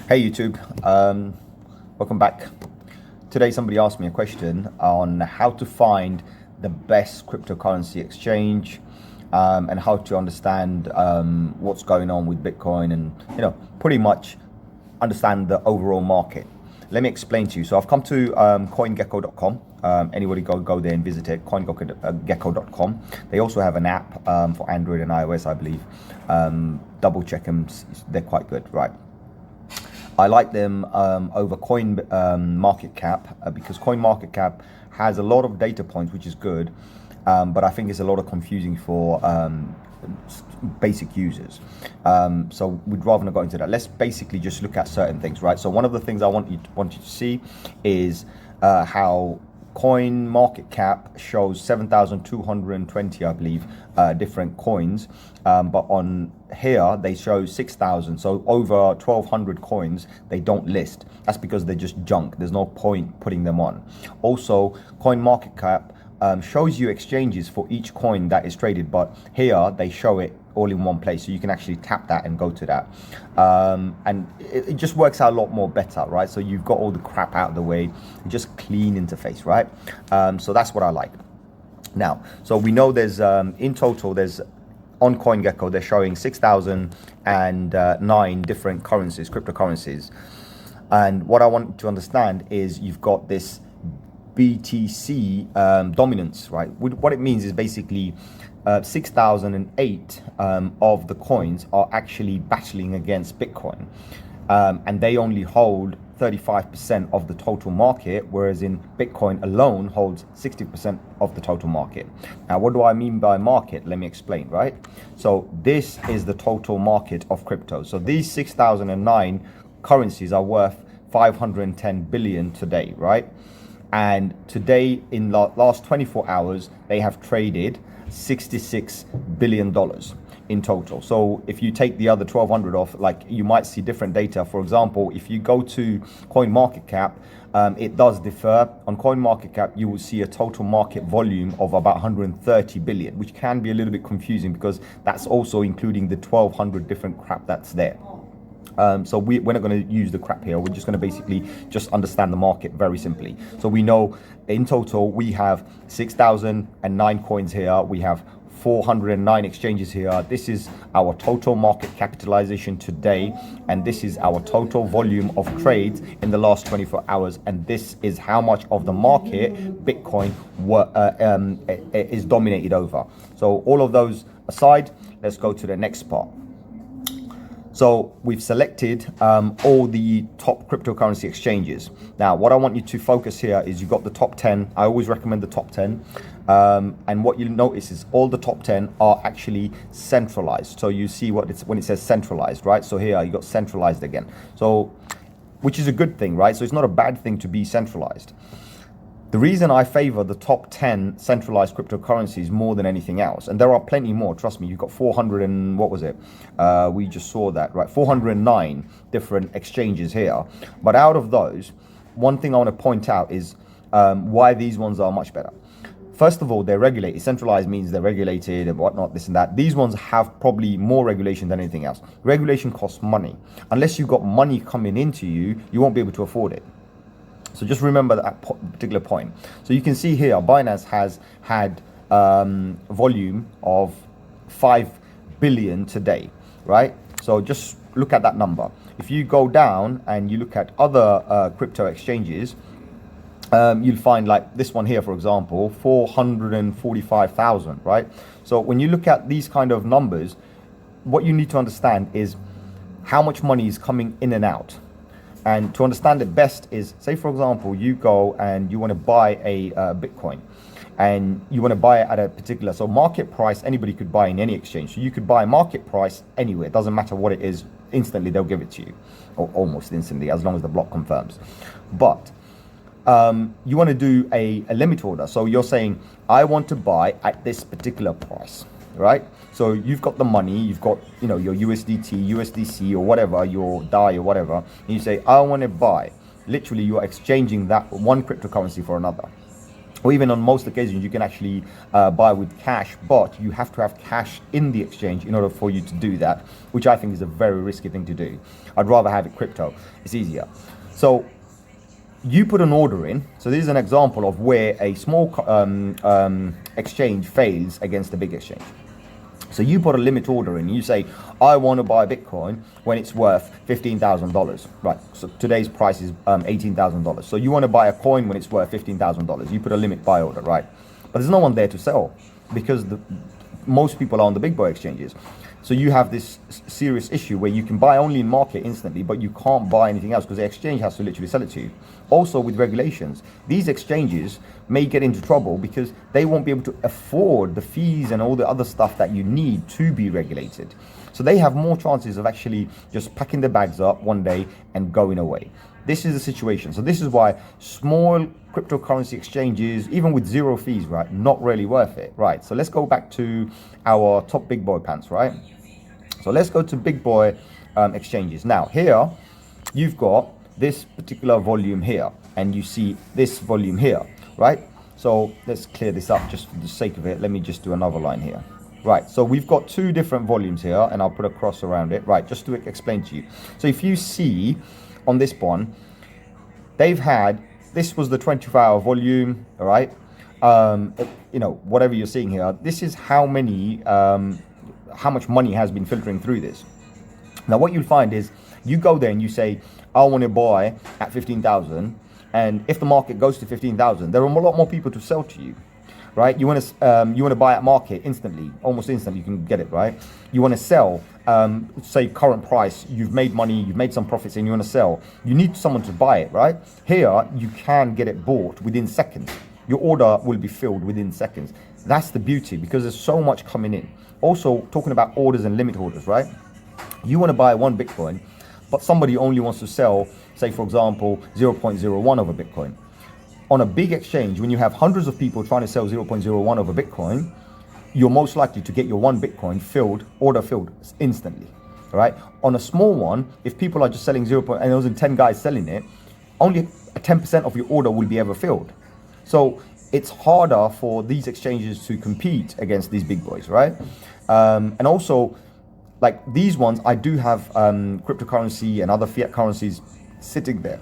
Hey YouTube, welcome back. Today somebody asked me a question on how to find the best cryptocurrency exchange and how to understand what's going on with Bitcoin and pretty much understand the overall market. Let me explain to you. So I've come to coingecko.com. Anybody go there and visit it, coingecko.com. They also have an app for Android and iOS, I believe. Double check them, they're quite good, right? I like them over Coin Market Cap because Coin Market Cap has a lot of data points, which is good, but I think it's a lot of confusing for basic users. So we'd rather not go into that. Let's basically just look at certain things, right? So one of the things I want you to see is how Coin Market Cap shows 7,220, I believe, different coins, but on here they show 6,000. So over 1,200 coins they don't list. That's because they're just junk. There's no point putting them on. Also, Coin Market Cap shows you exchanges for each coin that is traded, but here they show it all in one place, so you can actually tap that and go to that, and it just works out a lot more better, right? So you've got all the crap out of the way, just clean interface, right? So that's what I like. Now, so we know there's in total there's on CoinGecko they're showing 6,009 different currencies, cryptocurrencies, and what I want to understand is you've got this BTC dominance, right? What it means is basically 6,008 of the coins are actually battling against Bitcoin, and they only hold 35% of the total market, whereas in Bitcoin alone holds 60% of the total market. Now, what do I mean by market? Let me explain, right? So this is the total market of crypto. So these 6,009 currencies are worth 510 billion today, right? And today, in the last 24 hours, they have traded $66 billion in total. So if you take the other 1,200 off, like, you might see different data. For example, if you go to Coin Market Cap, it does differ. On Coin Market Cap, you will see a total market volume of about 130 billion, which can be a little bit confusing because that's also including the 1,200 different crap that's there. So we're not going to use the crap here. We're just going to basically just understand the market very simply. So we know in total we have 6,009 coins here. We have 409 exchanges here. This is our total market capitalization today, and this is our total volume of trades in the last 24 hours. And this is how much of the market Bitcoin is dominated over. So all of those aside, let's go to the next part. So we've selected all the top cryptocurrency exchanges. Now, what I want you to focus here is you've got the top 10. I always recommend the top 10. And what you'll notice is all the top 10 are actually centralized. So you see when it says centralized, right? So here you got centralized again. So, which is a good thing, right? So it's not a bad thing to be centralized. The reason I favor the top 10 centralized cryptocurrencies more than anything else, and there are plenty more, trust me, you've got 400 and what was it? We just saw that, right? 409 different exchanges here. But out of those, one thing I want to point out is why these ones are much better. First of all, they're regulated. Centralized means they're regulated and whatnot, this and that. These ones have probably more regulation than anything else. Regulation costs money. Unless you've got money coming into you, you won't be able to afford it. So just remember that particular point. So you can see here, Binance has had volume of 5 billion today, right? So just look at that number. If you go down and you look at other crypto exchanges, you'll find like this one here, for example, 445,000, right? So when you look at these kind of numbers, what you need to understand is how much money is coming in and out. And to understand it best is, say for example, you go and you want to buy a Bitcoin, and you want to buy it at a particular, so market price, anybody could buy in any exchange. So you could buy market price anywhere, it doesn't matter what it is, instantly they'll give it to you, or almost instantly, as long as the block confirms. But you want to do a limit order. So you're saying, I want to buy at this particular price, right? So you've got the money, you've got, your USDT, USDC, or whatever, your DAI or whatever, and you say, I want to buy. Literally, you're exchanging that one cryptocurrency for another. or even on most occasions you can actually buy with cash, but you have to have cash in the exchange in order for you to do that, which I think is a very risky thing to do. I'd rather have it crypto. It's easier. So you put an order in. So this is an example of where a small exchange fails against a big exchange. So you put a limit order in. You say, I want to buy Bitcoin when it's worth $15,000. Right. So today's price is $18,000. So you want to buy a coin when it's worth $15,000. You put a limit buy order, right? But there's no one there to sell because most people are on the big boy exchanges. So you have this serious issue where you can buy only in market instantly, but you can't buy anything else because the exchange has to literally sell it to you. Also with regulations, these exchanges may get into trouble because they won't be able to afford the fees and all the other stuff that you need to be regulated. So they have more chances of actually just packing their bags up one day and going away. This is the situation. So this is why small cryptocurrency exchanges, even with zero fees, right, not really worth it, right? So let's go back to our top big boy pants, right? So let's go to big boy exchanges. Now here, you've got this particular volume here, and you see this volume here, right? So let's clear this up just for the sake of it. Let me just do another line here. Right, so we've got two different volumes here, and I'll put a cross around it, right, just to explain to you. So if you see on this one, they've had, this was the 24-hour volume, all right? You know, whatever you're seeing here, this is how many, how much money has been filtering through this. Now, what you'll find is you go there and you say, I want to buy at 15,000. And if the market goes to 15,000, there are a lot more people to sell to you, right? You want to buy at market instantly, almost instantly, you can get it, right? You want to sell, say current price, you've made money, you've made some profits and you want to sell. You need someone to buy it, right? Here, you can get it bought within seconds. Your order will be filled within seconds. That's the beauty because there's so much coming in. Also, talking about orders and limit orders, right? You want to buy one Bitcoin, but somebody only wants to sell, say, for example, 0.01 of a Bitcoin. On a big exchange, when you have hundreds of people trying to sell 0.01 of a Bitcoin, you're most likely to get your one Bitcoin filled, order filled instantly, right? On a small one, if people are just selling 0. And there's 10 guys selling it, only 10% of your order will be ever filled. So it's harder for these exchanges to compete against these big boys, right? And also, like these ones, I do have cryptocurrency and other fiat currencies sitting there.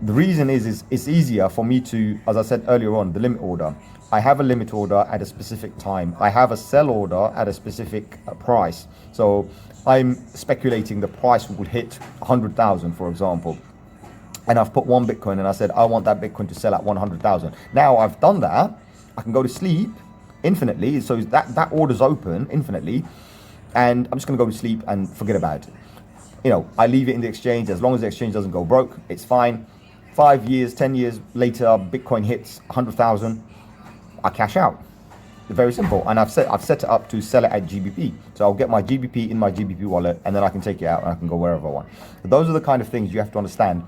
The reason is it's easier for me to, as I said earlier on, the limit order. I have a limit order at a specific time. I have a sell order at a specific price. So I'm speculating the price will hit 100,000, for example. And I've put one Bitcoin and I said, I want that Bitcoin to sell at 100,000. Now I've done that, I can go to sleep infinitely. So that order's open infinitely. And I'm just gonna go to sleep and forget about it. You know, I leave it in the exchange. As long as the exchange doesn't go broke, it's fine. 5 years, 10 years later, Bitcoin hits 100,000, I cash out. Very simple. And I've set it up to sell it at GBP. So I'll get my GBP in my GBP wallet and then I can take it out and I can go wherever I want. So those are the kind of things you have to understand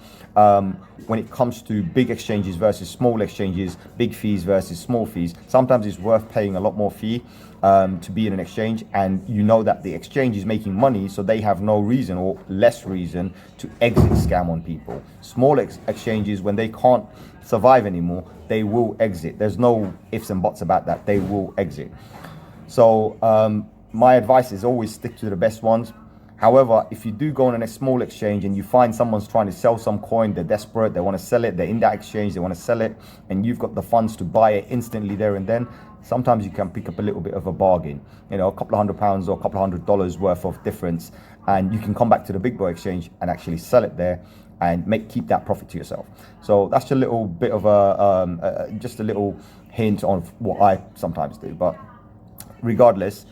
when it comes to big exchanges versus small exchanges, big fees versus small fees. Sometimes it's worth paying a lot more fee to be in an exchange, and you know that the exchange is making money, so they have no reason or less reason to exit scam on people. Small exchanges, when they can't survive anymore, they will exit. There's no ifs and buts about that. They will exit. So my advice is always stick to the best ones. However, if you do go on a small exchange and you find someone's trying to sell some coin, they're desperate, they want to sell it, they're in that exchange, they want to sell it, and you've got the funds to buy it instantly there and then, sometimes you can pick up a little bit of a bargain, you know, a couple of £100 or a couple of $100 worth of difference, and you can come back to the big boy exchange and actually sell it there and keep that profit to yourself. So that's a little bit of just a little hint on what I sometimes do. But regardless,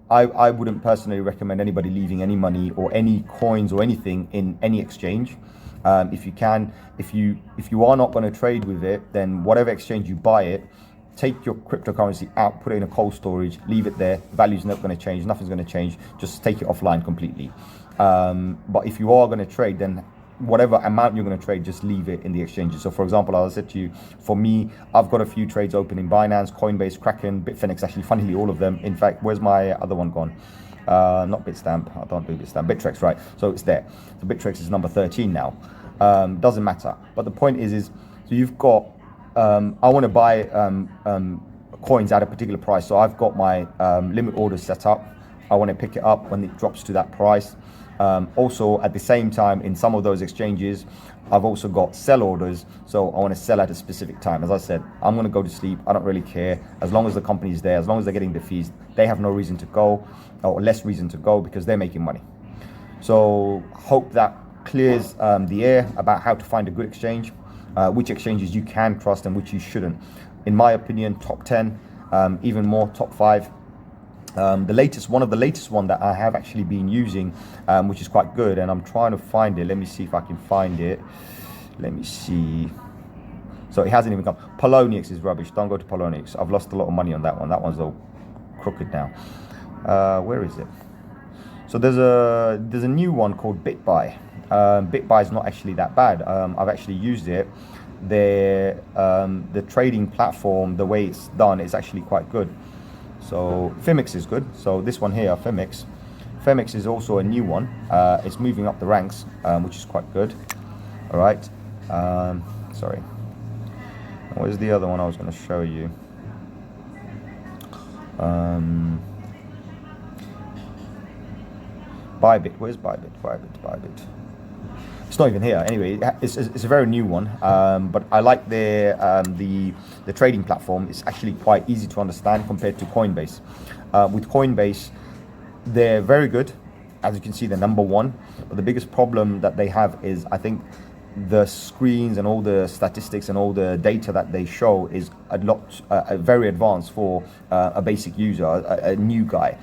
I wouldn't personally recommend anybody leaving any money or any coins or anything in any exchange. If you can, if you are not going to trade with it, then whatever exchange you buy it, take your cryptocurrency out, put it in a cold storage, leave it there. Value's not going to change, nothing's going to change. Just take it offline completely. But if you are going to trade, then whatever amount you're going to trade, just leave it in the exchanges. So for example, as I said to you, for me, I've got a few trades open in Binance, Coinbase, Kraken, Bitfinex, actually funnily all of them. In fact, where's my other one gone? Not Bitstamp, I don't do Bitstamp, Bittrex, right? So it's there. So Bittrex is number 13 now. Doesn't matter. But the point is so you've got I want to buy coins at a particular price. So I've got my limit orders set up. I want to pick it up when it drops to that price. Also, at the same time, in some of those exchanges, I've also got sell orders. So I want to sell at a specific time. As I said, I'm going to go to sleep. I don't really care. As long as the company's there, as long as they're getting the fees, they have no reason to go, or less reason to go, because they're making money. So hope that clears the air about how to find a good exchange, which exchanges you can trust and which you shouldn't. In my opinion, top 10, even more top 5. One of the latest one that I have actually been using, which is quite good, and I'm trying to find it. Let me see if I can find it. Let me see. So it hasn't even come. Poloniex is rubbish. Don't go to Poloniex. I've lost a lot of money on that one. That one's all crooked now. Where is it? So there's a new one called BitBuy. BitBuy is not actually that bad. I've actually used it. The trading platform, the way it's done, is actually quite good. So Fibonacci is good. So this one here, Fibonacci is also a new one. It's moving up the ranks, which is quite good. All right. Sorry. What is the other one I was going to show you? Bybit. Where's Bybit? Bybit. It's not even here. Anyway, it's a very new one, but I like the trading platform. It's actually quite easy to understand compared to Coinbase. With Coinbase, they're very good. As you can see, they're number one. But the biggest problem that they have is, I think, the screens and all the statistics and all the data that they show is very advanced for a basic user, a new guy.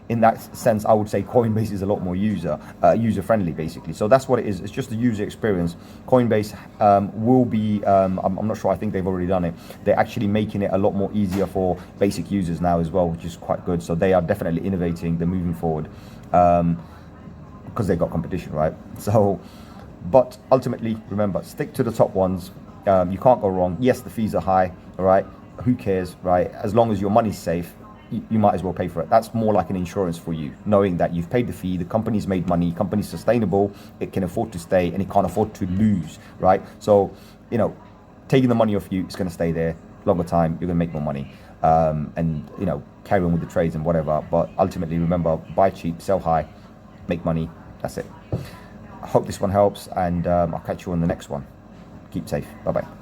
In that sense, I would say Coinbase is a lot more user-friendly, basically. So that's what it is. It's just the user experience. Coinbase will be, I'm not sure, I think they've already done it. They're actually making it a lot more easier for basic users now as well, which is quite good. So they are definitely innovating. They're moving forward because they've got competition, right? So, but ultimately, remember, stick to the top ones. You can't go wrong. Yes, the fees are high, all right? Who cares, right? As long as your money's safe, you might as well pay for it. That's more like an insurance for you, knowing that you've paid the fee, the company's made money, company's sustainable, it can afford to stay, and it can't afford to lose, right? So, taking the money off you, it's going to stay there longer time, you're going to make more money, and, carry on with the trades and whatever. But ultimately, remember, buy cheap, sell high, make money. That's it. I hope this one helps, and I'll catch you on the next one. Keep safe. Bye-bye.